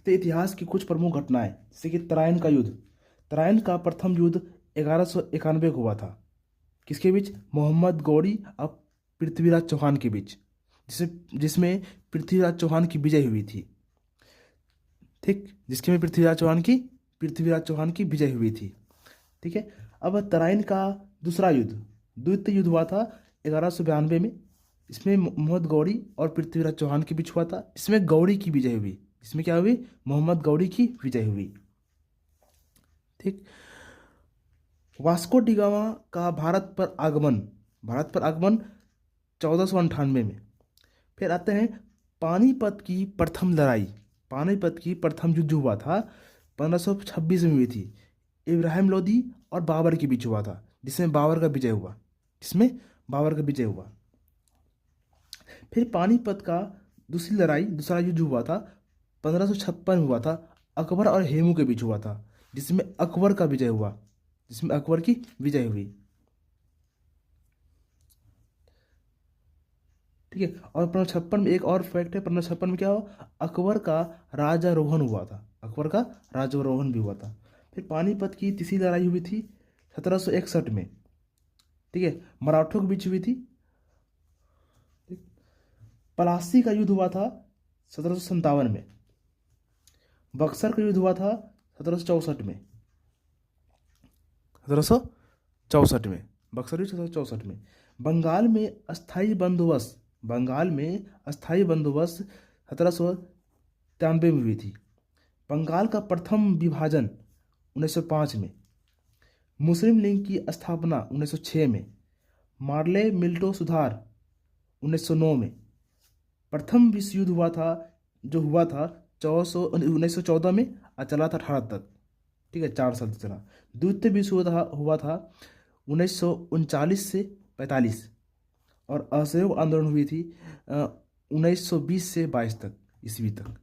थे इतिहास की कुछ प्रमुख घटनाएं, जैसे कि तराइन का युद्ध। तराइन का प्रथम युद्ध 1191 को हुआ था। किसके बीच? मोहम्मद गौरी और पृथ्वीराज चौहान के बीच, जिसमें पृथ्वीराज चौहान की विजय हुई थी। ठीक, जिसके में पृथ्वीराज चौहान की विजय हुई थी। ठीक है। अब तराइन का दूसरा युद्ध, द्वितीय युद्ध हुआ था 1192 में। इसमें मोहम्मद गौरी और पृथ्वीराज चौहान के बीच हुआ था। इसमें गौरी की विजय हुई। इसमें क्या हुई? मोहम्मद गौरी की विजय हुई। ठीक। वास्को डी गामा का भारत पर आगमन 1498 में। फिर आते हैं पानीपत की प्रथम लड़ाई। पानीपत की प्रथम युद्ध हुआ था 1526 में हुई थी। इब्राहिम लोदी और बाबर के बीच हुआ था, जिसमें बाबर का विजय हुआ। फिर पानीपत का दूसरा युद्ध हुआ था 1556 में हुआ था। अकबर और हेमू के बीच हुआ था, जिसमें अकबर की विजय हुई। ठीक है। और 1556 में एक और फैक्ट है, 1556 में क्या हुआ? अकबर का राजारोहण भी हुआ था। फिर पानीपत की तीसरी लड़ाई हुई थी 1761 में। ठीक है, मराठों के बीच हुई थी। पलासी का युद्ध हुआ था 1757 में। बक्सर का युद्ध हुआ था 1764 में। बक्सर युद्ध 1764 में। बंगाल में अस्थायी बंदोबस्त 1793 में हुई थी। बंगाल का प्रथम विभाजन 1905 में। मुस्लिम लीग की स्थापना 1906 में। मार्ले मिल्टो सुधार 1909 में। प्रथम विश्व युद्ध हुआ था 1914 में और चला था 18 तक। ठीक है, 4 साल तक चला। द्वितीय विश्व युद्ध हुआ था 1939 से 45, और असहयोग आंदोलन हुई थी 1920 से 22 तक ईस्वी तक।